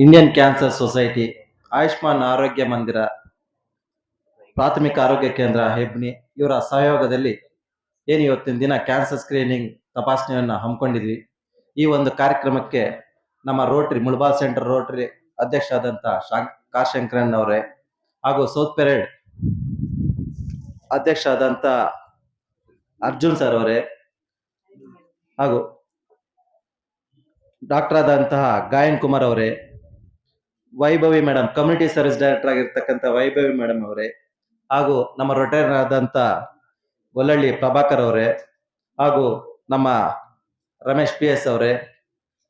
Indian cancer society, Ayushman ಆರೋಗ್ಯ ಮಂದಿರ, ಪ್ರಾಥಮಿಕ ಆರೋಗ್ಯ ಕೇಂದ್ರ ಹೆಬ್ನಿ ಇವರ ಸಹಯೋಗದಲ್ಲಿ ಏನು ಇವತ್ತಿನ ದಿನ ಕ್ಯಾನ್ಸರ್ ಸ್ಕ್ರೀನಿಂಗ್ ತಪಾಸಣೆಯನ್ನು ಹಮ್ಮಿಕೊಂಡಿದ್ವಿ. ಈ ಒಂದು ಕಾರ್ಯಕ್ರಮಕ್ಕೆ ನಮ್ಮ ರೋಟರಿ ಮುಳಬಾಲ್ ಸೆಂಟರ್ ರೋಟರಿ ಅಧ್ಯಕ್ಷ ಆದಂತ ಕಾರ್ ಶಂಕರನ್ ಅವರೇ ಹಾಗೂ ಸೌತ್ ಪೆರೇಡ್ ಅಧ್ಯಕ್ಷ ಆದಂತ ಅರ್ಜುನ್ ಸರ್ ಅವರೇ ಹಾಗೂ ಡಾಕ್ಟರ್ ಆದಂತಹ ಗಾಯನ್ ಕುಮಾರ್ ಅವರೇ, Vaibhavi madam community service director ಆಗಿರ್ತಕ್ಕಂಥ ವೈಭವಿ ಮೇಡಮ್ ಅವರೇ, ಹಾಗೂ ನಮ್ಮ ರೊಟೇರಿಯನ್ ಆದಂತ ಗೊಲ್ಲಳ್ಳಿ ಪ್ರಭಾಕರ್ ಅವರೇ, ಹಾಗೂ ನಮ್ಮ ರಮೇಶ್ PS ಅವರೇ,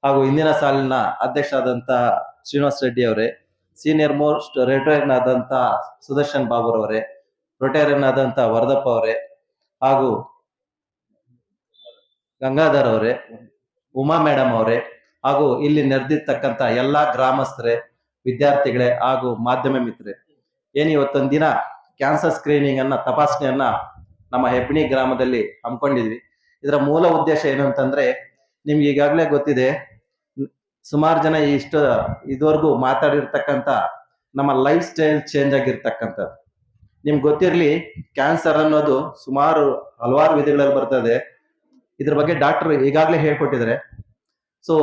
ಹಾಗೂ ಇಂದಿನ ಸಾಲಿನ ಅಧ್ಯಕ್ಷ ಆದಂತಹ ಶ್ರೀನಿವಾಸ್ ರೆಡ್ಡಿ ಅವರೇ, ಸೀನಿಯರ್ ಮೋಸ್ಟ್ ರೊಟೇರಿಯನ್ ಆದಂತ ಸುದರ್ಶನ್ ಬಾಬುರ್ ಅವರೇ, ರೊಟೇರಿಯನ್ ಆದಂತ ವರದಪ್ಪ ಅವರೇ, ಹಾಗೂ ಗಂಗಾಧರ್ ಅವರೇ, ಉಮಾ ಮೇಡಮ್ ಅವರೇ, ಹಾಗೂ ಇಲ್ಲಿ ನೆರೆದಿರ್ತಕ್ಕಂಥ ಎಲ್ಲಾ ಗ್ರಾಮಸ್ಥರೇ, ವಿದ್ಯಾರ್ಥಿಗಳೇ ಹಾಗೂ ಮಾಧ್ಯಮ ಮಿತ್ರರೇ, ಏನು ಇವತ್ತೊಂದು ದಿನ ಕ್ಯಾನ್ಸರ್ ಸ್ಕ್ರೀನಿಂಗ್ ಅನ್ನ ತಪಾಸಣೆಯನ್ನ ನಮ್ಮ ಹೆಬ್ನಿ ಗ್ರಾಮದಲ್ಲಿ ಹಮ್ಮಿಕೊಂಡಿದ್ವಿ. ಇದರ ಮೂಲ ಉದ್ದೇಶ ಏನು ಅಂತಂದ್ರೆ, ನಿಮ್ಗೆ ಈಗಾಗಲೇ ಗೊತ್ತಿದೆ, ಸುಮಾರು ಜನ ಇದುವರೆಗೂ ಮಾತಾಡಿರ್ತಕ್ಕಂಥ ನಮ್ಮ ಲೈಫ್ ಸ್ಟೈಲ್ ಚೇಂಜ್ ಆಗಿರ್ತಕ್ಕಂಥದ್ದು ನಿಮ್ಗೆ ಗೊತ್ತಿರ್ಲಿ. ಕ್ಯಾನ್ಸರ್ ಅನ್ನೋದು ಸುಮಾರು ಹಲವಾರು ವಿಧಗಳಲ್ಲಿ ಬರ್ತದೆ. ಇದ್ರ ಬಗ್ಗೆ ಡಾಕ್ಟರ್ ಈಗಾಗಲೇ ಹೇಳ್ಕೊಟ್ಟಿದ್ದಾರೆ. ಸೊ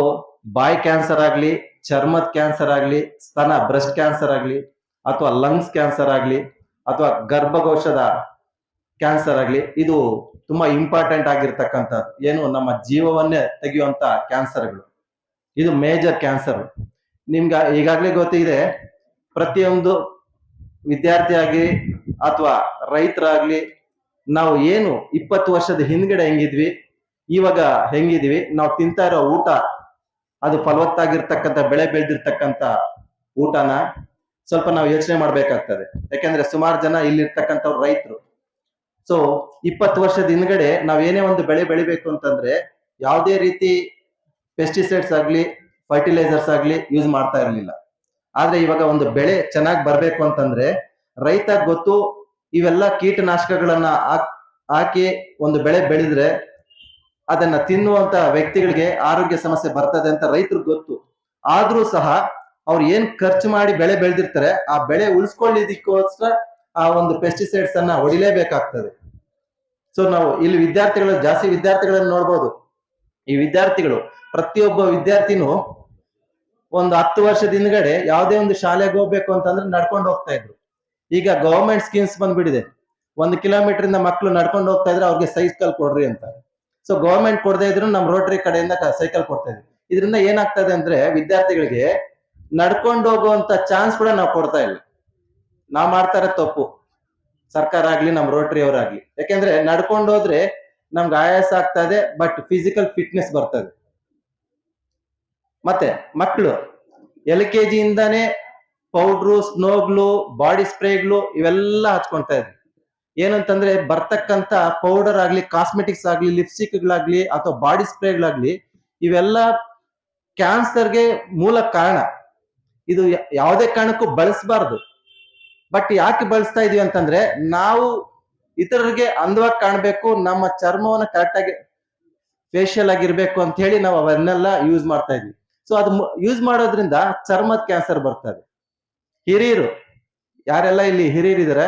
ಬಾಯ್ ಕ್ಯಾನ್ಸರ್ ಆಗ್ಲಿ, ಚರ್ಮದ ಕ್ಯಾನ್ಸರ್ ಆಗ್ಲಿ, ಸ್ತನ ಬ್ರೆಸ್ಟ್ ಕ್ಯಾನ್ಸರ್ ಆಗ್ಲಿ, ಅಥವಾ ಲಂಗ್ಸ್ ಕ್ಯಾನ್ಸರ್ ಆಗ್ಲಿ, ಅಥವಾ ಗರ್ಭಕೋಶದ ಕ್ಯಾನ್ಸರ್ ಆಗ್ಲಿ, ಇದು ತುಂಬಾ ಇಂಪಾರ್ಟೆಂಟ್ ಆಗಿರ್ತಕ್ಕಂಥದ್ದು. ಏನು ನಮ್ಮ ಜೀವವನ್ನೇ ತೆಗೆಯುವಂತ ಕ್ಯಾನ್ಸರ್ಗಳು, ಇದು ಮೇಜರ್ ಕ್ಯಾನ್ಸರ್. ನಿಮ್ಗೆ ಈಗಾಗಲೇ ಗೊತ್ತಿದೆ, ಪ್ರತಿಯೊಂದು ವಿದ್ಯಾರ್ಥಿ ಆಗ್ಲಿ ಅಥವಾ ರೈತರಾಗ್ಲಿ, ನಾವು ಏನು 20 ವರ್ಷದ ಹಿಂದ್ಗಡೆ ಹೆಂಗಿದ್ವಿ, ಇವಾಗ ಹೆಂಗಿದ್ವಿ, ನಾವು ತಿಂತಾ ಇರೋ ಊಟ ಅದು ಫಲವತ್ತಾಗಿರ್ತಕ್ಕಂಥ ಬೆಳೆ ಬೆಳೆದಿರ್ತಕ್ಕಂಥ ಊಟನ ಸ್ವಲ್ಪ ನಾವು ಯೋಚನೆ ಮಾಡ್ಬೇಕಾಗ್ತದೆ. ಯಾಕಂದ್ರೆ ಸುಮಾರು ಜನ ಇಲ್ಲಿರ್ತಕ್ಕಂಥವ್ರು ರೈತರು. ಸೊ 20 ವರ್ಷದ ಹಿಂದ್ಗಡೆ ನಾವ್ ಏನೇ ಒಂದು ಬೆಳೆ ಬೆಳಿಬೇಕು ಅಂತಂದ್ರೆ ಯಾವುದೇ ರೀತಿ ಪೆಸ್ಟಿಸೈಡ್ಸ್ ಆಗ್ಲಿ, ಫರ್ಟಿಲೈಸರ್ಸ್ ಆಗ್ಲಿ ಯೂಸ್ ಮಾಡ್ತಾ ಇರ್ಲಿಲ್ಲ. ಆದ್ರೆ ಇವಾಗ ಒಂದು ಬೆಳೆ ಚೆನ್ನಾಗಿ ಬರ್ಬೇಕು ಅಂತಂದ್ರೆ ರೈತ ಗೊತ್ತು, ಇವೆಲ್ಲ ಕೀಟನಾಶಕಗಳನ್ನ ಹಾಕಿ ಒಂದು ಬೆಳೆ ಬೆಳೆದ್ರೆ ಅದನ್ನ ತಿನ್ನುವಂತ ವ್ಯಕ್ತಿಗಳಿಗೆ ಆರೋಗ್ಯ ಸಮಸ್ಯೆ ಬರ್ತದೆ ಅಂತ ರೈತರಿಗೆ ಗೊತ್ತು. ಆದ್ರೂ ಸಹ ಅವ್ರು ಏನ್ ಖರ್ಚು ಮಾಡಿ ಬೆಳೆ ಬೆಳೆದಿರ್ತಾರೆ, ಆ ಬೆಳೆ ಉಳಿಸ್ಕೊಳ್ಳಿದಕ್ಕೋಸ್ಕರ ಆ ಒಂದು ಪೆಸ್ಟಿಸೈಡ್ಸ್ ಅನ್ನ ಹೊಡಿಲೇಬೇಕಾಗ್ತದೆ. ಸೊ ನಾವು ಇಲ್ಲಿ ಜಾಸ್ತಿ ವಿದ್ಯಾರ್ಥಿಗಳನ್ನ ನೋಡ್ಬೋದು. ಈ ವಿದ್ಯಾರ್ಥಿಗಳು, ಪ್ರತಿಯೊಬ್ಬ ವಿದ್ಯಾರ್ಥಿನೂ ಒಂದು 10 ವರ್ಷದ ಹಿಂದ್ಗಡೆ ಯಾವುದೇ ಒಂದು ಶಾಲೆಗೆ ಹೋಗ್ಬೇಕು ಅಂತಂದ್ರೆ ನಡ್ಕೊಂಡು ಹೋಗ್ತಾ ಇದ್ರು. ಈಗ ಗವರ್ಮೆಂಟ್ ಸ್ಕೀಮ್ಸ್ ಬಂದ್ಬಿಟ್ಟಿದೆ. 1 ಕಿಲೋಮೀಟರ್ ಇಂದ ಮಕ್ಕಳು ನಡ್ಕೊಂಡು ಹೋಗ್ತಾ ಇದ್ರೆ ಅವ್ರಿಗೆ ಸೈಕಲ್ ಕೊಡ್ರಿ ಅಂತ. ಸೊ ಗವರ್ಮೆಂಟ್ ಕೊಡದೇ ಇದ್ರು ನಮ್ಮ ರೋಟರಿ ಕಡೆಯಿಂದ ಸೈಕಲ್ ಕೊಡ್ತಾ ಇದ್ವಿ. ಇದರಿಂದ ಏನಾಗ್ತದೆ ಅಂದ್ರೆ ವಿದ್ಯಾರ್ಥಿಗಳಿಗೆ ನಡ್ಕೊಂಡು ಹೋಗುವಂತ ಚಾನ್ಸ್ ಕೂಡ ನಾವು ಕೊಡ್ತಾ ಇಲ್ಲ. ನಾವ್ ಮಾಡ್ತಾರೆ ತಪ್ಪು, ಸರ್ಕಾರ ಆಗ್ಲಿ ನಮ್ಮ ರೋಟರಿ ಅವರಾಗ್ಲಿ. ಯಾಕೆಂದ್ರೆ ನಡ್ಕೊಂಡು ಹೋದ್ರೆ ನಮ್ಗೆ ಆಯಾಸ ಆಗ್ತದೆ, ಬಟ್ ಫಿಸಿಕಲ್ ಫಿಟ್ನೆಸ್ ಬರ್ತದೆ. ಮತ್ತೆ ಮಕ್ಕಳು LKG ಇಂದಾನೇ ಪೌಡ್ರು, ಸ್ನೋಗ್ಲು, ಬಾಡಿ ಸ್ಪ್ರೇಗಳು ಇವೆಲ್ಲ ಹಚ್ಕೊಳ್ತಾ ಇದ್ವಿ. ಏನಂತಂದ್ರೆ ಬರ್ತಕ್ಕಂತ ಪೌಡರ್ ಆಗ್ಲಿ, ಕಾಸ್ಮೆಟಿಕ್ಸ್ ಆಗ್ಲಿ, ಲಿಪ್ಸ್ಟಿಕ್ಗಳಾಗ್ಲಿ ಅಥವಾ ಬಾಡಿ ಸ್ಪ್ರೇಗಳಾಗ್ಲಿ, ಇವೆಲ್ಲ ಕ್ಯಾನ್ಸರ್ಗೆ ಮೂಲ ಕಾರಣ. ಇದು ಯಾವುದೇ ಕಾರಣಕ್ಕೂ ಬಳಸಬಾರ್ದು. ಬಟ್ ಯಾಕೆ ಬಳಸ್ತಾ ಇದೀವಿ ಅಂತಂದ್ರೆ, ನಾವು ಇತರರಿಗೆ ಅಂದವಾಗಿ ಕಾಣ್ಬೇಕು, ನಮ್ಮ ಚರ್ಮವನ್ನ ಕರೆಕ್ಟ್ ಆಗಿ ಫೇಶಿಯಲ್ ಆಗಿರ್ಬೇಕು ಅಂತ ಹೇಳಿ ನಾವು ಅವನ್ನೆಲ್ಲ ಯೂಸ್ ಮಾಡ್ತಾ ಇದ್ವಿ. ಸೊ ಅದು ಯೂಸ್ ಮಾಡೋದ್ರಿಂದ ಚರ್ಮದ ಕ್ಯಾನ್ಸರ್ ಬರ್ತದೆ. ಹಿರಿಯರು ಯಾರೆಲ್ಲ ಇಲ್ಲಿ ಹಿರಿಯರಿದ್ದಾರೆ,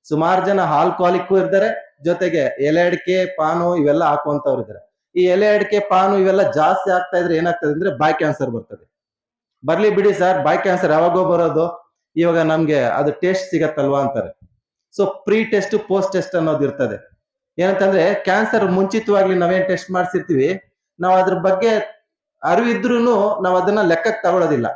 ಸುಮಾರು ಜನ ಆಲ್ಕೋಹಾಲಿಕ್ ಇರ್ತಾರೆ, ಜೊತೆಗೆ ಎಲೆ ಅಡಿಕೆ, ಪಾನು ಇವೆಲ್ಲ ಹಾಕುವಂತವ್ರು ಇದ್ದಾರೆ. ಈ ಎಲೆ ಅಡಿಕೆ, ಪಾನು ಇವೆಲ್ಲ ಜಾಸ್ತಿ ಆಗ್ತಾ ಇದ್ರೆ ಏನಾಗ್ತದೆ ಅಂದ್ರೆ ಬಾಯ್ ಕ್ಯಾನ್ಸರ್ ಬರ್ತದೆ. ಬರ್ಲಿ ಬಿಡಿ ಸರ್, ಬಾಯ್ ಕ್ಯಾನ್ಸರ್ ಯಾವಾಗೋ ಬರೋದು, ಇವಾಗ ನಮ್ಗೆ ಅದು ಟೆಸ್ಟ್ ಸಿಗತ್ತಲ್ವಾ ಅಂತಾರೆ. So pre test, post test ಅನ್ನೋದು ಇರ್ತದೆ. ಏನಂತಂದ್ರೆ ಕ್ಯಾನ್ಸರ್ ಮುಂಚಿತವಾಗ್ಲಿ ನಾವೇನ್ ಟೆಸ್ಟ್ ಮಾಡ್ಸಿರ್ತೀವಿ, ನಾವು ಅದ್ರ ಬಗ್ಗೆ ಅರಿವಿದ್ರು ನಾವು ಅದನ್ನ ಲೆಕ್ಕಕ್ಕೆ ತಗೊಳ್ಳೋದಿಲ್ಲ.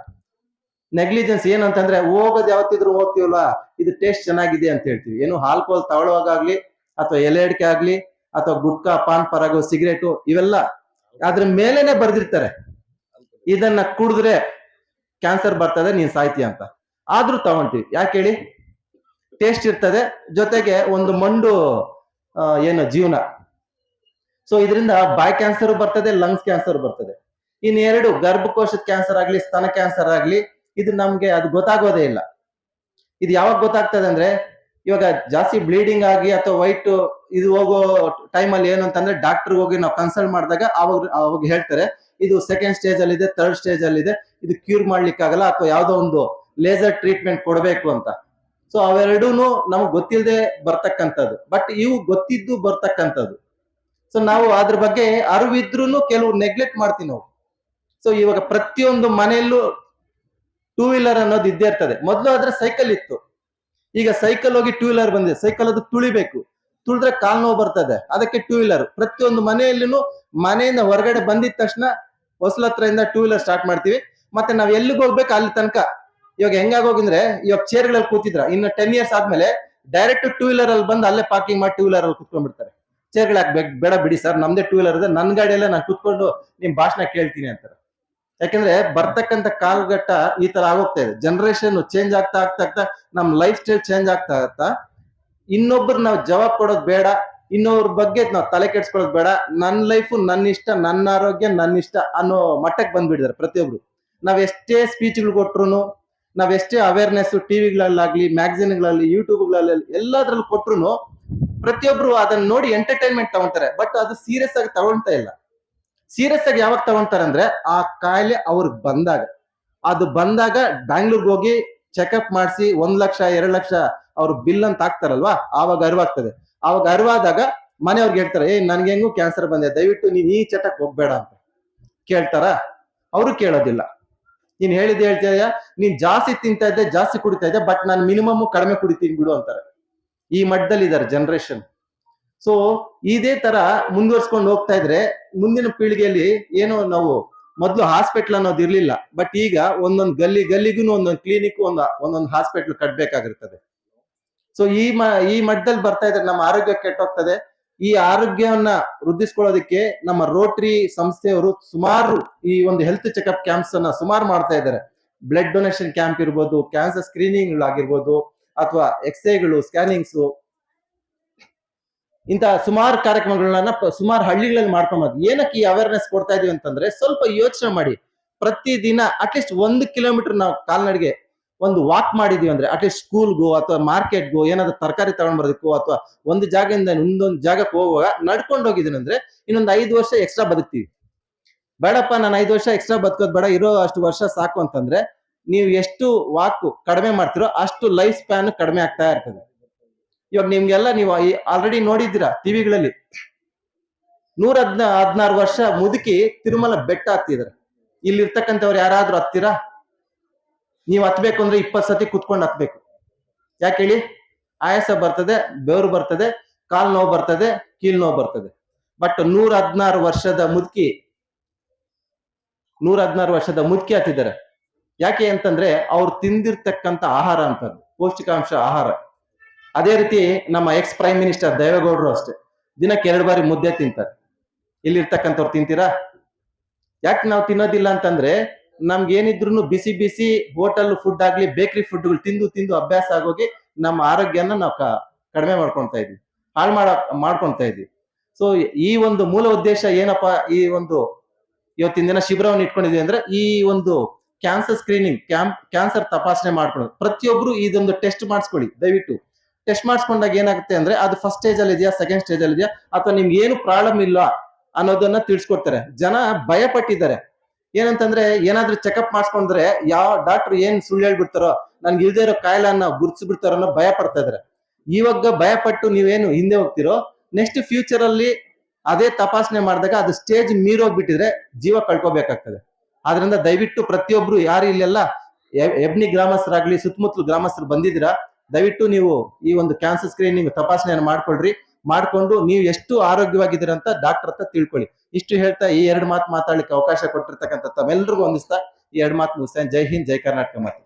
ನೆಗ್ಲಿಜೆನ್ಸ್ ಏನಂತಂದ್ರೆ, ಹೋಗೋದು ಯಾವತ್ತಿದ್ರು ಹೋಗ್ತೀವಲ್ವಾ, ಇದು ಟೇಸ್ಟ್ ಚೆನ್ನಾಗಿದೆ ಅಂತ ಹೇಳ್ತೀವಿ. ಏನು ಆಲ್ಕೋಹಾಲ್ ತಗೊಳ್ಳುವಾಗ್ಲಿ, ಅಥವಾ ಎಲೆ ಅಡಿಕೆ ಆಗ್ಲಿ, ಅಥವಾ ಗುಟ್ಕಾ, ಪಾನ್ ಪರಾಗು, ಸಿಗರೇಟು ಇವೆಲ್ಲ ಅದ್ರ ಮೇಲೆನೆ ಬರ್ದಿರ್ತಾರೆ, ಇದನ್ನ ಕುಡಿದ್ರೆ ಕ್ಯಾನ್ಸರ್ ಬರ್ತದೆ, ನೀನ್ ಸಾಯ್ತಿ ಅಂತ. ಆದ್ರೂ ತಗೊಂತೀವಿ. ಯಾಕೆ ಹೇಳಿ? ಟೇಸ್ಟ್ ಇರ್ತದೆ, ಜೊತೆಗೆ ಒಂದು ಮಂಡು ಏನು ಜೀವನ. ಸೊ ಇದರಿಂದ ಬಾಯ್ ಕ್ಯಾನ್ಸರ್ ಬರ್ತದೆ, ಲಂಗ್ಸ್ ಕ್ಯಾನ್ಸರ್ ಬರ್ತದೆ. ಇನ್ನೆರಡು ಗರ್ಭಕೋಶದ ಕ್ಯಾನ್ಸರ್ ಆಗ್ಲಿ, ಸ್ತನ ಕ್ಯಾನ್ಸರ್ ಆಗ್ಲಿ, ಇದು ನಮ್ಗೆ ಅದು ಗೊತ್ತಾಗೋದೇ ಇಲ್ಲ. ಇದು ಯಾವಾಗ ಗೊತ್ತಾಗ್ತದೆ ಅಂದ್ರೆ, ಇವಾಗ ಜಾಸ್ತಿ ಬ್ಲೀಡಿಂಗ್ ಆಗಿ ಅಥವಾ ವೈಟ್ ಇದು ಹೋಗೋ ಟೈಮಲ್ಲಿ ಏನು ಅಂತಂದ್ರೆ ಡಾಕ್ಟರ್ ಹೋಗಿ ನಾವು ಕನ್ಸಲ್ಟ್ ಮಾಡಿದಾಗ ಅವಾಗ ಹೇಳ್ತಾರೆ, ಇದು ಸೆಕೆಂಡ್ ಸ್ಟೇಜ್ ಅಲ್ಲಿ ಇದೆ, ಥರ್ಡ್ ಸ್ಟೇಜ್ ಅಲ್ಲಿ ಇದೆ, ಇದು ಕ್ಯೂರ್ ಮಾಡ್ಲಿಕ್ಕಾಗಲ್ಲ ಅಥವಾ ಯಾವ್ದೋ ಒಂದು ಲೇಸರ್ ಟ್ರೀಟ್ಮೆಂಟ್ ಕೊಡಬೇಕು ಅಂತ. ಸೊ ಅವೆರಡೂನು ನಮಗ್ ಗೊತ್ತಿಲ್ಲದೆ ಬರ್ತಕ್ಕಂಥದ್ದು, ಬಟ್ ಇವು ಗೊತ್ತಿದ್ದು ಬರ್ತಕ್ಕಂಥದ್ದು. ಸೊ ನಾವು ಅದ್ರ ಬಗ್ಗೆ ಅರಿವಿದ್ರೂ ಕೆಲವು ನೆಗ್ಲೆಕ್ಟ್ ಮಾಡ್ತೀವಿ ನಾವು. ಸೊ ಇವಾಗ ಪ್ರತಿಯೊಂದು ಮನೆಯಲ್ಲೂ ಟೂ ವೀಲರ್ ಅನ್ನೋದು ಇದ್ದೇ ಇರ್ತದೆ. ಮೊದಲು ಆದ್ರೆ ಸೈಕಲ್ ಇತ್ತು, ಈಗ ಸೈಕಲ್ ಹೋಗಿ ಟೂ ವೀಲರ್ ಬಂದಿದೆ. ಸೈಕಲ್ ಅದು ತುಳಿಬೇಕು, ತುಳಿದ್ರೆ ಕಾಲ್ ನೋವು ಬರ್ತದೆ, ಅದಕ್ಕೆ ಟೂ ವೀಲರ್. ಪ್ರತಿಯೊಂದು ಮನೆಯಲ್ಲೂ ಮನೆಯಿಂದ ಹೊರಗಡೆ ಬಂದಿದ ತಕ್ಷಣ ಹೊಸಲತ್ರದಿಂದ ಟೂ ವೀಲರ್ ಸ್ಟಾರ್ಟ್ ಮಾಡ್ತೀವಿ. ಮತ್ತೆ ನಾವ್ ಎಲ್ಲಿಗೆ ಹೋಗ್ಬೇಕು ಅಲ್ಲಿ ತನಕ. ಇವಾಗ ಹೆಂಗಾಗೋಗಿದ್ರೆ, ಇವಾಗ ಚೇರ್ಗಳಲ್ಲಿ ಕೂತಿದ್ರ, ಇನ್ನು 10 years ಆದ್ಮೇಲೆ ಡೈರೆಕ್ಟ್ ಟೂ ವೀಲರ್ ಅಲ್ಲಿ ಬಂದು ಅಲ್ಲೇ ಪಾರ್ಕಿಂಗ್ ಮಾಡಿ ಟೂ ವೀಲರ್ ಅಲ್ಲಿ ಕುತ್ಕೊಂಡ್ಬಿಡ್ತಾರೆ. ಚೇರ್ಗಳು ಹಾಕ್ಬೇಕು, ಬೇಡ ಬಿಡಿ ಸರ್ ನಮ್ದೇ ಟೂ ವೀಲರ್ ಇದೆ, ನನ್ ಗಾಡಿಯಲ್ಲೇ ನಾನು ಕುತ್ಕೊಂಡು ನಿಮ್ ಭಾಷಣ ಕೇಳ್ತೀನಿ ಅಂತಾರೆ. ಯಾಕಂದ್ರೆ ಬರ್ತಕ್ಕಂಥ ಕಾಲಘಟ್ಟ ಈ ತರ ಆಗೋಗ್ತಾ ಇದೆ. ಜನರೇಷನ್ ಚೇಂಜ್ ಆಗ್ತಾ ಆಗ್ತಾ ಆಗ್ತಾ ನಮ್ ಲೈಫ್ ಸ್ಟೈಲ್ ಚೇಂಜ್ ಆಗ್ತಾ ಆಗ್ತಾ ಇನ್ನೊಬ್ರು ನಾವು ಜವಾಬ್ ಕೊಡೋದು ಬೇಡ, ಇನ್ನೊಬ್ರ ಬಗ್ಗೆ ನಾವು ತಲೆ ಕೆಡ್ಸ್ಕೊಳ್ಳೋದು ಬೇಡ, ನನ್ನ ಲೈಫ್ ನನ್ನ ಇಷ್ಟ, ನನ್ನ ಆರೋಗ್ಯ ನನ್ನ ಇಷ್ಟ ಅನ್ನೋ ಮಟ್ಟಕ್ಕೆ ಬಂದ್ಬಿಟ್ಟಿದ್ದಾರೆ ಪ್ರತಿಯೊಬ್ರು. ನಾವ್ ಎಷ್ಟೇ ಸ್ಪೀಚ್ಗಳು ಕೊಟ್ರು, ನಾವೆಷ್ಟೇ ಅವೇರ್ನೆಸ್ ಟಿವಿಗಳಲ್ಲಾಗ್ಲಿ, ಮ್ಯಾಗಝಿನ್ಗಳಲ್ಲಿ, ಯೂಟ್ಯೂಬ್ಗಳಲ್ಲಿ ಎಲ್ಲದ್ರಲ್ಲಿ ಕೊಟ್ರು ಪ್ರತಿಯೊಬ್ರು ಅದನ್ನ ನೋಡಿ ಎಂಟರ್ಟೈನ್ಮೆಂಟ್ ತಗೊಂತಾರೆ. ಬಟ್ ಅದು ಸೀರಿಯಸ್ ಆಗಿ ತಗೊಳ್ತಾ ಇಲ್ಲ. ಸೀರಿಯಸ್ ಆಗಿ ಯಾವಾಗ ತಗೊಂತಾರೆ ಅಂದ್ರೆ ಆ ಕಾಯಿಲೆ ಅವ್ರಿಗೆ ಬಂದಾಗ, ಅದು ಬಂದಾಗ ಬ್ಯಾಂಗ್ಳೂರ್ಗೆ ಹೋಗಿ ಚೆಕಪ್ ಮಾಡಿಸಿ 1 ಲಕ್ಷ 2 ಲಕ್ಷ ಅವ್ರು ಬಿಲ್ ಅಂತ ಹಾಕ್ತಾರಲ್ವಾ, ಆವಾಗ ಅರಿವಾಗ್ತದೆ. ಆವಾಗ ಅರಿವಾದಾಗ ಮನೆಯವ್ರಿಗೆ ಹೇಳ್ತಾರೆ, ನನ್ಗೆ ಹೆಂಗೂ ಕ್ಯಾನ್ಸರ್ ಬಂದಿದೆ, ದಯವಿಟ್ಟು ನೀನ್ ಈ ಚಟಕ್ ಹೋಗ್ಬೇಡ ಅಂತ. ಕೇಳ್ತಾರ? ಅವರು ಕೇಳೋದಿಲ್ಲ. ನೀನ್ ಹೇಳಿದ್ ಹೇಳ್ತೀಯ, ನೀನ್ ಜಾಸ್ತಿ ತಿಂತಾ ಇದ್ದೆ, ಜಾಸ್ತಿ ಕುಡಿತಾ ಇದ್ದೆ, ಬಟ್ ನಾನು ಮಿನಿಮಮ್ ಕಡಿಮೆ ಕುಡಿತೀನಿ ಬಿಡು ಅಂತಾರೆ. ಈ ಮಟ್ಟದಲ್ಲಿ ಇದಾರೆ ಜನರೇಷನ್. ಸೊ ಇದೇ ತರ ಮುಂದುವರ್ಸ್ಕೊಂಡು ಹೋಗ್ತಾ ಇದ್ರೆ ಮುಂದಿನ ಪೀಳಿಗೆಯಲ್ಲಿ ಏನು, ನಾವು ಮೊದ್ಲು ಹಾಸ್ಪಿಟಲ್ ಅನ್ನೋದು ಇರ್ಲಿಲ್ಲ, ಬಟ್ ಈಗ ಒಂದೊಂದು ಗಲ್ಲಿಗೂ ಒಂದೊಂದು ಕ್ಲಿನಿಕ್, ಒಂದೊಂದು ಹಾಸ್ಪಿಟಲ್ ಕಟ್ಬೇಕಾಗಿರ್ತದೆ. ಸೊ ಈ ಮಟ್ಟದಲ್ಲಿ ಬರ್ತಾ ಇದ್ರೆ ನಮ್ಮ ಆರೋಗ್ಯ ಕೆಟ್ಟೋಗ್ತದೆ. ಈ ಆರೋಗ್ಯವನ್ನ ವೃದ್ಧಿಸ್ಕೊಳ್ಳೋದಕ್ಕೆ ನಮ್ಮ ರೋಟರಿ ಸಂಸ್ಥೆಯವರು ಸುಮಾರು ಈ ಒಂದು ಹೆಲ್ತ್ ಚೆಕ್ಅಪ್ ಕ್ಯಾಂಪ್ಸ್ ಅನ್ನ ಸುಮಾರು ಮಾಡ್ತಾ ಇದ್ದಾರೆ. ಬ್ಲಡ್ ಡೊನೇಷನ್ ಕ್ಯಾಂಪ್ ಇರ್ಬೋದು, ಕ್ಯಾನ್ಸರ್ ಸ್ಕ್ರೀನಿಂಗ್ ಆಗಿರ್ಬೋದು, ಅಥವಾ ಎಕ್ಸ್ರೇಗಳು, ಸ್ಕ್ಯಾನಿಂಗ್ಸ್, ಇಂತ ಸುಮಾರು ಕಾರ್ಯಕ್ರಮಗಳನ್ನ ಸುಮಾರು ಹಳ್ಳಿಗಳಲ್ಲಿ ಮಾಡ್ಕೊಂಬದ್. ಏನಕ್ಕೆ ಈ ಅವೇರ್ನೆಸ್ ಕೊಡ್ತಾ ಇದೀವಿ ಅಂತಂದ್ರೆ, ಸ್ವಲ್ಪ ಯೋಚನೆ ಮಾಡಿ, ಪ್ರತಿದಿನ ಅಟ್ಲೀಸ್ಟ್ 1 ಕಿಲೋಮೀಟರ್ ನಾವು ಕಾಲ್ನಡಿಗೆ ಒಂದು ವಾಕ್ ಮಾಡಿದೀವಿ ಅಂದ್ರೆ, ಅಟ್ಲೀಸ್ಟ್ ಸ್ಕೂಲ್ಗೋ ಅಥವಾ ಮಾರ್ಕೆಟ್ಗೋ ಏನಾದ್ರು ತರಕಾರಿ ತಗೊಂಡ್ ಬರೋದಕ್ಕೋ, ಅಥವಾ ಒಂದು ಜಾಗದಿಂದ ಇನ್ನೊಂದು ಜಾಗಕ್ಕೆ ಹೋಗುವಾಗ ನಡ್ಕೊಂಡು ಹೋಗಿದ್ದೀನಿ ಅಂದ್ರೆ ಇನ್ನೊಂದು 5 ವರ್ಷ ಎಕ್ಸ್ಟ್ರಾ ಬದುಕ್ತೀವಿ. ಬೇಡಪ್ಪ ನಾನು 5 ವರ್ಷ ಎಕ್ಸ್ಟ್ರಾ ಬದುಕೋದ್ ಬೇಡ, ಇರೋ ಅಷ್ಟು ವರ್ಷ ಸಾಕು ಅಂತಂದ್ರೆ ನೀವು ಎಷ್ಟು ವಾಕ್ ಕಡಿಮೆ ಮಾಡ್ತಿರೋ ಅಷ್ಟು ಲೈಫ್ ಸ್ಪ್ಯಾನ್ ಕಡಿಮೆ ಆಗ್ತಾ ಇರ್ತದೆ. ಇವಾಗ ನಿಮ್ಗೆಲ್ಲ ನೀವು ಆಲ್ರೆಡಿ ನೋಡಿದ್ದೀರಾ ಟಿವಿಗಳಲ್ಲಿ, 116 ವರ್ಷ ಮುದುಕಿ ತಿರುಮಲ ಬೆಟ್ಟ ಹತ್ತಿದ್ದಾರೆ. ಇಲ್ಲಿ ಇರ್ತಕ್ಕಂಥವ್ರು ಯಾರಾದ್ರೂ ಹತ್ತೀರಾ? ನೀವು ಹತ್ಬೇಕು ಅಂದ್ರೆ 20 ಸತಿ ಕುತ್ಕೊಂಡು ಹತ್ಬೇಕು. ಯಾಕೆ ಹೇಳಿ? ಆಯಾಸ ಬರ್ತದೆ, ಬೆವರು ಬರ್ತದೆ, ಕಾಲ್ ನೋವು ಬರ್ತದೆ, ಕೀಲ್ ನೋವು ಬರ್ತದೆ. ಬಟ್ 116 ವರ್ಷದ ಮುದುಕಿ ಹತ್ತಿದ್ದಾರೆ. ಯಾಕೆ ಅಂತಂದ್ರೆ ಅವ್ರು ತಿಂದಿರ್ತಕ್ಕಂಥ ಆಹಾರ ಅಂತದ್ದು ಪೌಷ್ಟಿಕಾಂಶ ಆಹಾರ. ಅದೇ ರೀತಿ ನಮ್ಮ ಎಕ್ಸ್ ಪ್ರೈಮ್ ಮಿನಿಸ್ಟರ್ ದೇವೇಗೌಡರು ಅಷ್ಟೇ, ದಿನಕ್ಕೆ 2 ಬಾರಿ ಮುದ್ದೆ ತಿಂತಾರೆ. ಇಲ್ಲಿ ಇರ್ತಕ್ಕಂಥವ್ರು ತಿಂತೀರಾ? ಯಾಕೆ ನಾವು ತಿನ್ನೋದಿಲ್ಲ ಅಂತಂದ್ರೆ, ನಮ್ಗೆ ಏನಿದ್ರು ಬಿಸಿ ಬಿಸಿ ಹೋಟೆಲ್ ಫುಡ್ ಆಗ್ಲಿ, ಬೇಕರಿ ಫುಡ್ಗಳು ತಿಂದು ಅಭ್ಯಾಸ ಆಗೋಗಿ ನಮ್ಮ ಆರೋಗ್ಯನ ನಾವು ಕಡಿಮೆ ಮಾಡ್ಕೊಳ್ತಾ ಇದೀವಿ, ಮಾಡ್ಕೊಳ್ತಾ ಇದೀವಿ. ಸೊ ಈ ಒಂದು ಮೂಲ ಉದ್ದೇಶ ಏನಪ್ಪಾ, ಈ ಒಂದು ಇವತ್ತಿನ ದಿನ ಶಿಬಿರವನ್ನು ಇಟ್ಕೊಂಡಿದೀವಿ ಅಂದ್ರೆ, ಈ ಒಂದು ಕ್ಯಾನ್ಸರ್ ಸ್ಕ್ರೀನಿಂಗ್ ಕ್ಯಾನ್ಸರ್ ತಪಾಸಣೆ ಮಾಡ್ಕೊಳ್ಳೋದು. ಪ್ರತಿಯೊಬ್ರು ಇದೊಂದು ಟೆಸ್ಟ್ ಮಾಡಿಸ್ಕೊಳ್ಳಿ ದಯವಿಟ್ಟು. ಟೆಸ್ಟ್ ಮಾಡಿಸ್ಕೊಂಡಾಗ ಏನಾಗುತ್ತೆ ಅಂದ್ರೆ, ಅದು ಫಸ್ಟ್ ಸ್ಟೇಜ್ ಅಲ್ಲಿ ಇದೆಯಾ, ಸೆಕೆಂಡ್ ಸ್ಟೇಜ್ ಅಲ್ಲಿ ಇದೆಯಾ, ಅಥವಾ ನಿಮ್ಗೆ ಏನು ಪ್ರಾಬ್ಲಮ್ ಇಲ್ಲ ಅನ್ನೋದನ್ನ ತಿಳಿಸ್ಕೊಡ್ತಾರೆ. ಜನ ಭಯ ಪಟ್ಟಿದ್ದಾರೆ. ಏನಂತಂದ್ರೆ, ಏನಾದ್ರೂ ಚೆಕಪ್ ಮಾಡಿಸ್ಕೊಂಡ್ರೆ ಯಾವ ಡಾಕ್ಟರ್ ಏನ್ ಸುಳ್ಳು ಹೇಳ್ಬಿಡ್ತಾರೋ, ನನ್ಗೆ ಇಲ್ದೇ ಇರೋ ಕಾಯಿಲೆನ ಗುರ್ತಿಸ್ಬಿಡ್ತಾರೋ ಅನ್ನೋ ಭಯ ಪಡ್ತಾ ಇದಾರೆ. ಇವಾಗ ಭಯ ಪಟ್ಟು ನೀವೇನು ಹಿಂದೆ ಹೋಗ್ತಿರೋ, ನೆಕ್ಸ್ಟ್ ಫ್ಯೂಚರ್ ಅಲ್ಲಿ ಅದೇ ತಪಾಸಣೆ ಮಾಡಿದಾಗ ಅದು ಸ್ಟೇಜ್ ಮೀರೋಗ್ಬಿಟ್ಟಿದ್ರೆ ಜೀವ ಕಳ್ಕೊಬೇಕಾಗ್ತದೆ. ಆದ್ರಿಂದ ದಯವಿಟ್ಟು ಪ್ರತಿಯೊಬ್ರು ಯಾರು ಇಲ್ಲೆಲ್ಲ ಎಬ್ನಿ ಗ್ರಾಮಸ್ಥರಾಗ್ಲಿ, ಸುತ್ತಮುತ್ತಲು ಗ್ರಾಮಸ್ಥರು ಬಂದಿದ್ದೀರಾ, ದಯವಿಟ್ಟು ನೀವು ಈ ಒಂದು ಕ್ಯಾನ್ಸರ್ ಸ್ಕ್ರೀನಿಂಗ್ ತಪಾಸಣೆಯನ್ನು ಮಾಡ್ಕೊಂಡು ನೀವು ಎಷ್ಟು ಆರೋಗ್ಯವಾಗಿದ್ದೀರಾ ಅಂತ ಡಾಕ್ಟರ್ ಹತ್ರ ತಿಳ್ಕೊಳ್ಳಿ. ಇಷ್ಟು ಹೇಳ್ತಾ ಈ 2 ಮಾತು ಮಾತಾಡ್ಲಿಕ್ಕೆ ಅವಕಾಶ ಕೊಟ್ಟಿರ್ತಕ್ಕಂಥ ತಮ್ಮೆಲ್ಲರಿಗೂ ವಂದಿಸ್ತಾ ಈ 2 ಮಾತು ಮುಗಿಸ್ತೇನೆ. ಜೈ ಹಿಂದ್, ಜೈ ಕರ್ನಾಟಕ ಮಾತು.